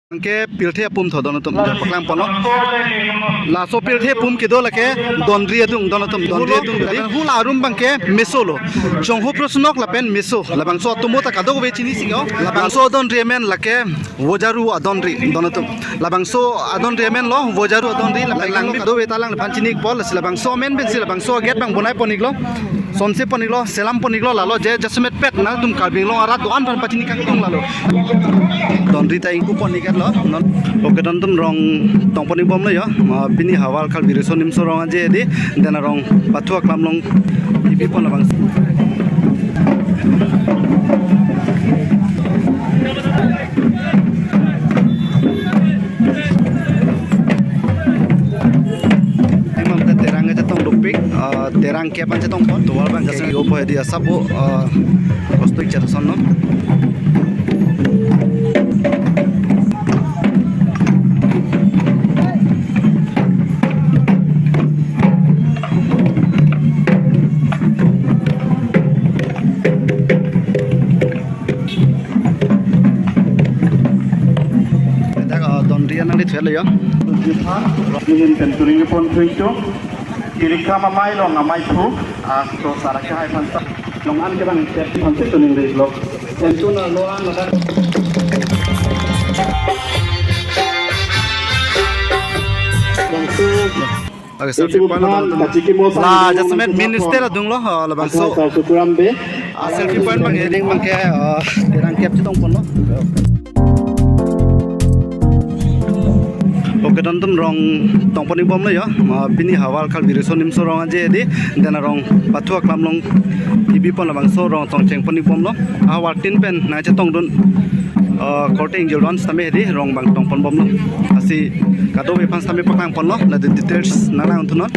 Ke pilthe pum tho donatum paklam pono la so pilthe pum ke do lake dondri dung donatum dondri dung hu la rum bangke mesolo chonghu prosnok lapen meso labang so tumota kadog ve chini singo labang so dondri men lake wojaru adondri donatum labang so adondri men lo wojaru adondri lang do ve talang pan chini pol labang so men ben labang so get bang bonai poniklo sonse poniklo selam poniklo lalo je jasmet pet na tum kalbing lo ara doan pan pachini kang tong lalo dondri ta ingku ponikat lo oke tonton rong tong poni bom lo yo bini hawal kal bireso nimso rong aje di dana rong patua klam long ibi pon labang emang ta terang aja tong dupik terang ke pan tong pon tuwal bang jasa yo poe dia sabu kostoi chatason no Hello ya. Ingin tenturing pon tuito. Kiri kama mai long amai tu. So saraka hai pansa. Long an ke bang safety pansa tuning dei lo. Tentuna lo an lo kan. Oke, selfie point la jasmet minister adung lo la bang so. Selfie point bang heading bang ke terang cap chitong pon lo. Oke tonton rong tong poni bom lo yo bini hawal kal bireso nimso rong aje di dana rong patua klam long ibi pon labang so rong tong cheng poni bom lo awal tin pen na che tong dun korte injil don stame di rong bang tong pon bom lo asi kado be pan stame pakang pon lo na the details na na untunon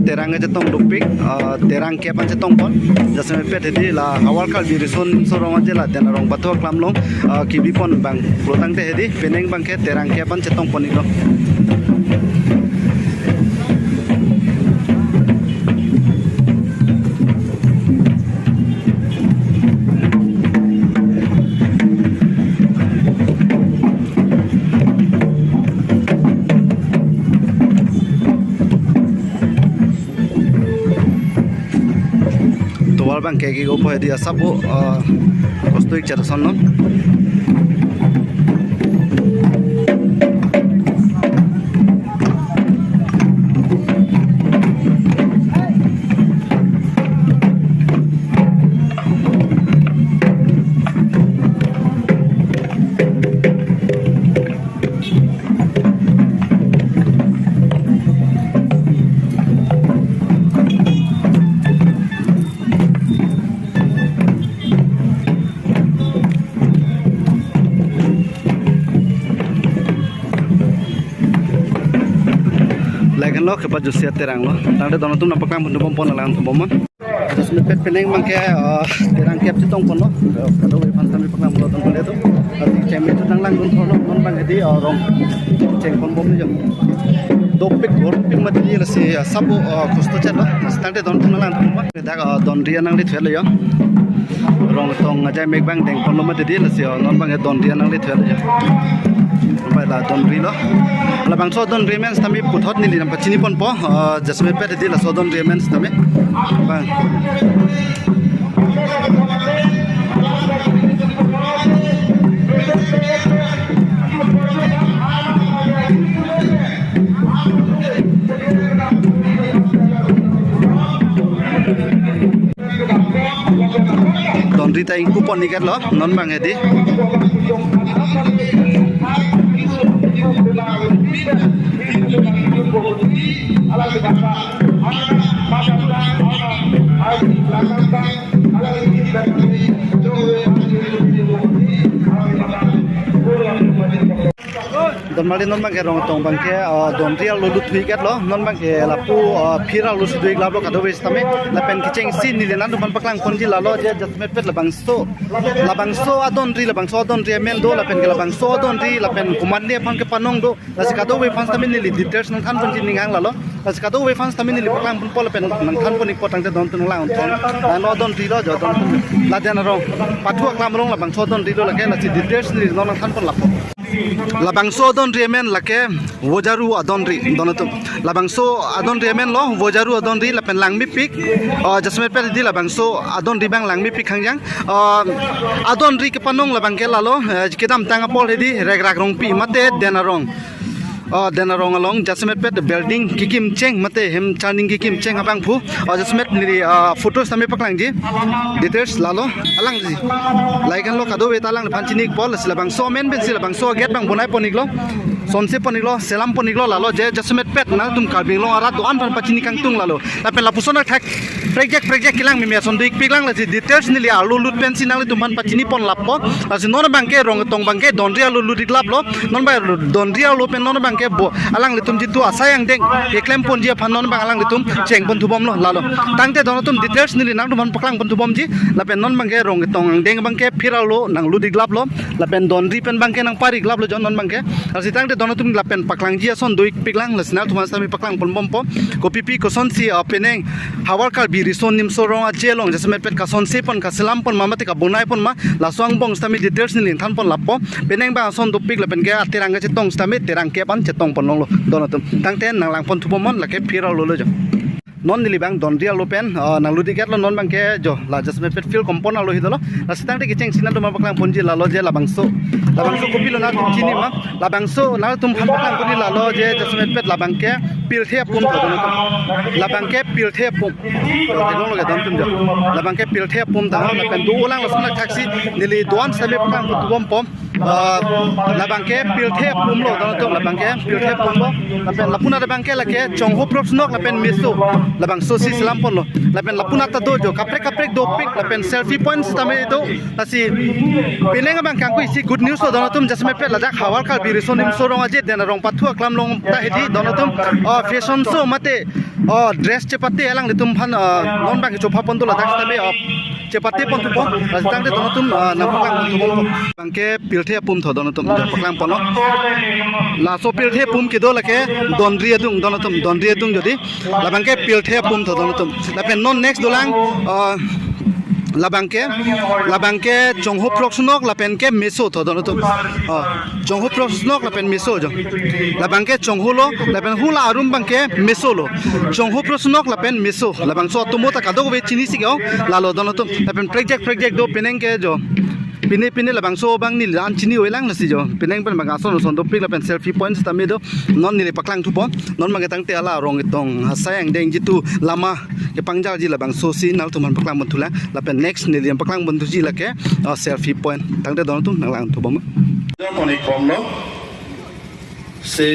terang aja tong dupik terang ke pan tong pon jasme pet hedi la awal kal birison sorong aja la dana rong batua klam long kibi pon bang protang te hedi peneng bang ke terang ke pan tong pon ilo bang ke ki go po dia sabu kostoik chata son non lagan lo kepa jusia terang lo tangde dono tum napak lang pun pon lang tum bomon terus mepet peneng mangke terang kep citong pon lo kado we pan tam pak lang lo ton le to ati cem itu nang lang gun thono non bang edi rong ceng pon bom ni jo dopik gorpik mati ni lasi sabu kosto chat lo tangde dono tum lang tum ba da don ria nang li thel yo rong tong ajai mek bang deng pon lo mati di lasi non bang don ria nang li thel yoไปละดอนรีlo la bang so don remens tami puthot ni lam pachini pon po jasme pe di la so don remens tami bang don rita ing kupon ni kat lo non bang edi don mali non bang ke rong tong bang ke don real lu thui ket lo non bang ke la pu phira lu sudui glab lo kado wes tame la pen kicheng sin ni le nan ban paklang kon ji la lo je jasmet pet la bang so adon ri la bang so adon ri men do la pen ke la bang so adon ri la pen kuman ne phang ke panong do la se kado we fans tame ni li details nang khan kon ji ningang la lo la se kado we fans tame ni li paklang pun pol la pen nang khan kon ik potang te don tung la on thong la no don ri lo jo don la jana rong pathuak lam rong la bang so don ri lo la ke la si details ni no nang khan pon la labangso adon remen lake wojaru adon ri donato labangso adon remen lo wojaru adon ri lapen langmi pik jasmet pe di labangso adon ri bang langmi pik khangjang adon ri ke panong labang ke lalo kedam tanga pol di reg rak rong pi mate denarong denarong along jasmet pet building kikim cheng mate hem charning kikim cheng abang phu jasmet ni photos tame paklang ji details lalo alang ji laikan lo kado we talang panchinik pol silabang so men ben silabang so get bang bonai ponik lo sonse ponik lo selam ponik lo lalo je jasmet pet na tum karbing lo arat doan pan pachinik kang tung lalo lapen lapusona thak project kilang mi me son dik piklang la ji details ni li alu lut pen sinang li tum pan pachini pon lapo asi non bangke rong tong bangke donria lu lut lap lo non ba donria lu pen non bang ke bo alang litum jitu asayang deng eklem pon ji phanon bang alang litum cheng pon thubom lo lalo tangte donatum details ni nang dum paklang pon thubom ji lapen non bang ke rong tong deng bang ke phira lo nang ludik lap lo lapen don ri pen bang ke nang pari glap lo jon non bang ke asi tangte donatum lapen paklang ji son duik piklang lasnal thuman sami paklang pon bom po ko pipi ko son si peneng hawar kal bi rison nim so rong a jelong jasmet pet ka son se pon ka selam pon mamate ka bonai pon ma la swang bong stami details ni than pon lap po peneng bang son dupik lapen ke atirang ke tong stami terang ke pan tong pon lo donatum tangten nang lang pon thubomon la ke phira lo jo non nili bang don real open nang ludi ket lo non bang ke jo la jasmet pet feel component lo hidolo la sitang te kicheng sinan to mapaklang ponji la lo je la bangso kopi lo na chini ma la bangso na tum pham paklang poni la lo je jasmet pet la bang ke pil the pum to donatum la bang ke pil the pum to dong lo ge don tum jo la bang ke pil the pum ta la pen du lang la suna taxi nili don sabe paklang pom pom la bang ke pil the pum lo donatum la bang ke pil the pum lo la pen la puna la bang ke la ke chong ho prop snok la pen meso labang sosi selampon lo lapen lapuna ta dojo kaprek do pic lapen selfie points tame do asi peneng bang kangku isi good news lo donatum jasmet pet lajak hawar kal birison nim sorong aje den rong pathu klam long ta hedi donatum fashion show mate dress chepate alang litum phan non bang chopa pon to lajak tame chepate pon tu pon rajang de donatum napaklang pon bang ke pilthe pum tho donatum paklang pon la so pilthe pum ke do lake donri adung donatum jodi labang ke pilthe pum tho donatum lapen non next dolang labangke jongho proksnok lapen ke meso thodon to jongho proksnok lapen meso jo labangke jongho lo lapen hula arum bangke meso lo jongho proksnok lapen meso labang so tumo ta kadog we chini sigao lalo don to lapen project do peneng ke jo pine labang so bang ni lan chini oilang nasi jo peneng pen bang ason son do pik lapen selfie points tame do non ni paklang tu pon non mang tang te ala rong itong hasayang deng jitu lama ke pangjal ji labang so si nal tu man paklang bantula lapen next ni liam paklang bantu ji la ke selfie point tang te don tu nang lang tu bom konik bom lo se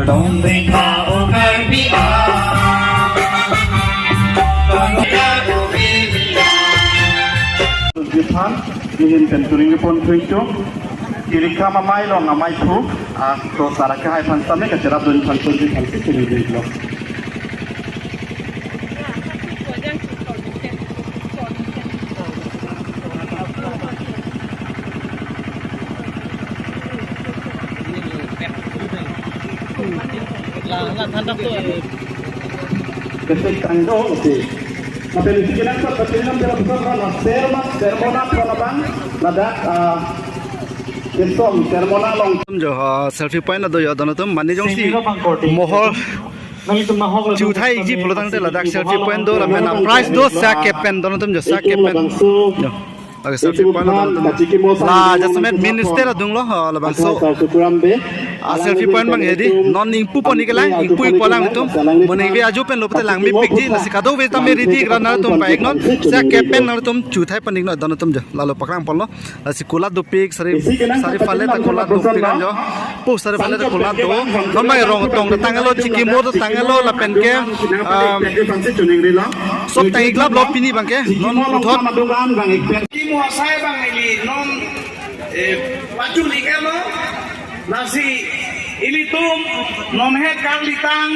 Don't think about Garbia. Jepang dihin tenturing pon tuito kirika mamai long amai thu to saraka hai pansame ka cerap don pansol di kanti chini dei lo Ketik tangdo oke. Maka di sini kita bertinam dalam bersama sermona penabang ladak kesom sermona long jo selfie point do yo don to mani jong si mohor chu thai ji polotang te ladak selfie point do la mena price do sa kepen don to jo sa kepen jo aga selfie point la jasmet minister dung lo la bang so selfie point bang edi non ning pu poni kelang ing pui polang tu moning vi aju pen lo pete lang mi pik ji la sikado ve ta meri di grana tum baik non sa kepen non tum chu thai paning no don tum jo la lo paklang pon lo la sikula do pik sari fale ta kola do pik jo pu sari fale ta kola do non mai rong tong tangalo chiki mo to tangalo la pen ke sop tai glab lo pini bang ke non thot Mo sai bang ili non paju li kalo nasi ili tum non he kang litang